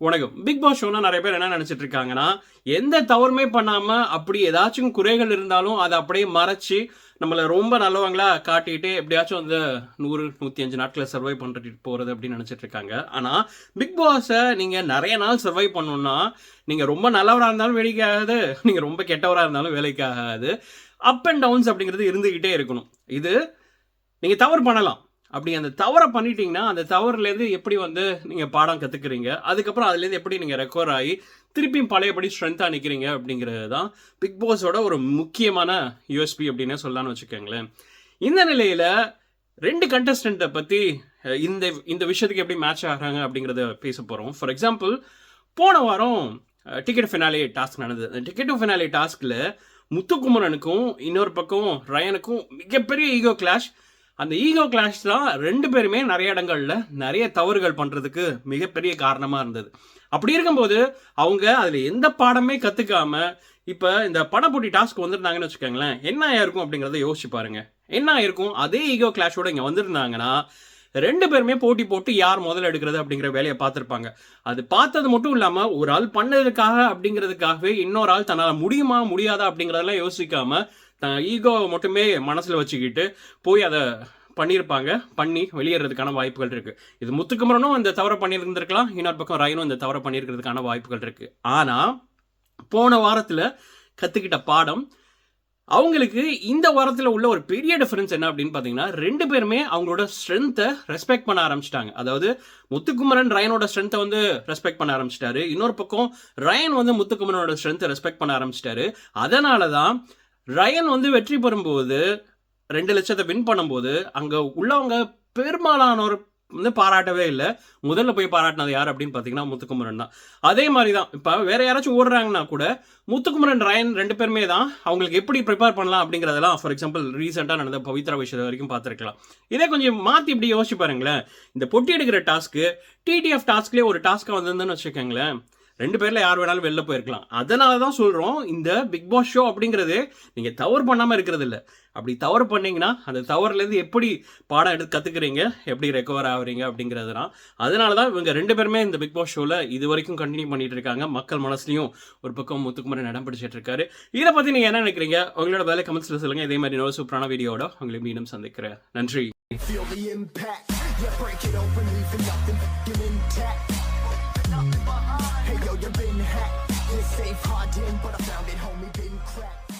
வணக்கம். Big pass ஷோனா நிறைய பேர் என்ன நினைச்சிட்டு இருக்காங்கன்னா, எந்த தவறுமே பண்ணாம அப்படி ஏதாச்சும் குறைகள் இருந்தாலும் அதை அப்படியே மறைச்சு நம்மள ரொம்ப நல்லவங்களா காட்டிட்டு எப்படியாச்சும் வந்து 100, 105 நாட்கள சர்வை பண்ணிட்டு போறது அப்படின்னு நினைச்சிட்டு இருக்காங்க. ஆனா பிக் பாஸ நீங்க நிறைய நாள் சர்வை பண்ணணும்னா, நீங்க ரொம்ப நல்லவரா இருந்தாலும் வேலைக்கு ஆகாது. நீங்க ரொம்ப கெட்டவரா இருந்தாலும் வேலைக்கு ஆகாது. அப் அண்ட் டவுன்ஸ் அப்படிங்கிறது இருந்துகிட்டே இருக்கணும். இது நீங்க தவறு பண்ணலாம். அப்படி அந்த தவற பண்ணிட்டீங்கன்னா, அந்த தவறுலேருந்து எப்படி வந்து நீங்க பாடம் கத்துக்கிறீங்க? அதுக்கப்புறம் அதுலேருந்து எப்படி நீங்க ரெக்கவர் ஆகி, திருப்பியும் பழையபடி ஸ்ட்ரென்த்தா நிக்கிறீங்க அப்படிங்கிறது தான் பிக் பாஸோட ஒரு முக்கியமான யுஎஸ்பி அப்படின்னே சொல்லலாம்னு வச்சுக்கோங்களேன். இந்த நிலையில 2 கண்டஸ்டன்ட்ட பத்தி இந்த இந்த விஷயத்துக்கு எப்படி மேட்ச் ஆகுறாங்க அப்படிங்கிறத பேசப் போறோம். ஃபார் எக்ஸாம்பிள் போன வாரம் டிக்கெட் ஃபினாலே டாஸ்க் நடந்தது. அந்த டிக்கெட் ஃபினாலே டாஸ்க்ல முத்துக்குமரனுக்கும், இன்னொரு பக்கம் ரயனுக்கும் மிகப்பெரிய ஈகோ கிளாஷ். அந்த ஈகோ கிளாஷ் தான் 2 பேருமே நிறைய இடங்கள்ல நிறைய தவறுகள் பண்றதுக்கு மிகப்பெரிய காரணமா இருந்தது. அப்படி இருக்கும்போது அவங்க அதுல எந்த பாடமே கத்துக்காம இப்ப இந்த படப்போட்டி டாஸ்க் வந்திருந்தாங்கன்னு வச்சுக்கோங்களேன், என்ன ஆயிருக்கும் அப்படிங்கிறத யோசிச்சு பாருங்க. என்ன ஆயிருக்கும்? அதே ஈகோ கிளாஷோட இங்க வந்திருந்தாங்கன்னா 2 பேருமே போட்டி போட்டு யார் முதல்ல எடுக்கிறது அப்படிங்கிற வேலையை பார்த்துருப்பாங்க. அது பார்த்தது மட்டும் இல்லாம ஒரு ஆள் பண்ணதுக்காக அப்படிங்கிறதுக்காகவே இன்னொரு ஆள் தன்னால முடியுமா முடியாதா அப்படிங்கிறதெல்லாம் யோசிக்காம ஈகோ மட்டுமே மனசுல வச்சுக்கிட்டு போய் அதை பண்ணியிருப்பாங்க. பண்ணி வெளியேறதுக்கான வாய்ப்புகள் இருக்கு. இது முத்துக்குமரனும் இந்த தவறை பண்ணியிருந்திருக்கலாம், இன்னொரு பக்கம் ரயனும் இந்த தவறை பண்ணியிருக்கிறதுக்கான வாய்ப்புகள் இருக்கு. ஆனா போன வாரத்துல கத்துக்கிட்ட பாடம் அவங்களுக்கு இந்த வாரத்தில் உள்ள ஒரு பெரிய டிஃபரன்ஸ் என்ன அப்படின்னு பார்த்தீங்கன்னா, 2 பேருமே அவங்களோட ஸ்ட்ரென்த்தை ரெஸ்பெக்ட் பண்ண ஆரம்பிச்சிட்டாங்க. அதாவது முத்துக்குமரன் ரயனோட ஸ்ட்ரென்த்தை வந்து ரெஸ்பெக்ட் பண்ண ஆரம்பிச்சிட்டாரு. இன்னொரு பக்கம் ரயன் வந்து முத்துக்குமரனோட ஸ்ட்ரென்த்தை ரெஸ்பெக்ட் பண்ண ஆரம்பிச்சிட்டாரு. அதனால தான் ரயன் வந்து வெற்றி பெறும்போது 2 லட்சத்தை வின் பண்ணும்போது அங்க உள்ளவங்க பெரும்பாலானோர் வந்து பாராட்டவே இல்லை. முதல்ல போய் பாராட்டினது யார் அப்படின்னு பார்த்தீங்கன்னா முத்துக்குமரன் தான். அதே மாதிரி தான் இப்போ வேற யாராச்சும் ஓடுறாங்கன்னா கூட முத்துக்குமரன் ரயன் 2 பேருமே தான் அவங்களுக்கு எப்படி ப்ரிப்பேர் பண்ணலாம் அப்படிங்கிறதெல்லாம் ஃபார் எக்ஸாம்பிள் ரீசெண்டாக நடந்த பவித்ரா விஷயம் வரைக்கும் பார்த்துருக்கலாம். இதே கொஞ்சம் மாற்றி இப்படி யோசிச்சு பாருங்களேன். இந்த பொட்டி எடுக்கிற டாஸ்க்கு டிடிஎஃப் டாஸ்க்லேயே ஒரு டாஸ்க்காக வந்திருந்தேன்னு வச்சுக்கோங்களேன், 2 பேர்ல யார் வேணாலும் வெளில போயிருக்கலாம். அதனால தான் சொல்றோம், இந்த பிக் பாஸ் ஷோ அப்படிங்கிறது நீங்க தவறு பண்ணாம இருக்கிறது இல்லை. அப்படி தவறு பண்ணீங்கன்னா அந்த தவறுலேருந்து எப்படி பாடம் எடுத்து கத்துக்கிறீங்க, எப்படி ரெக்கவர் ஆகுறீங்க அப்படிங்கிறது தான். அதனால தான் இவங்க 2 பேருமே இந்த பிக் பாஸ் ஷோவில் இது வரைக்கும் கண்டினியூ பண்ணிட்டு இருக்காங்க. மக்கள் மனசுலையும் ஒரு பக்கம் முத்துக்குமரன் இடம் பிடிச்சிட்டு இருக்காரு. இதை பத்தி நீங்க என்ன நினைக்கிறீங்க? உங்களோட வேலை கமெண்ட்ஸ்ல சொல்லுங்க. இதே மாதிரி இன்னொரு சூப்பரான வீடியோட உங்களை மீண்டும் சந்திக்கிறேன். நன்றி. Hey yo, you've been hacked. You're safe, hard in, but I found it, homie, been cracked.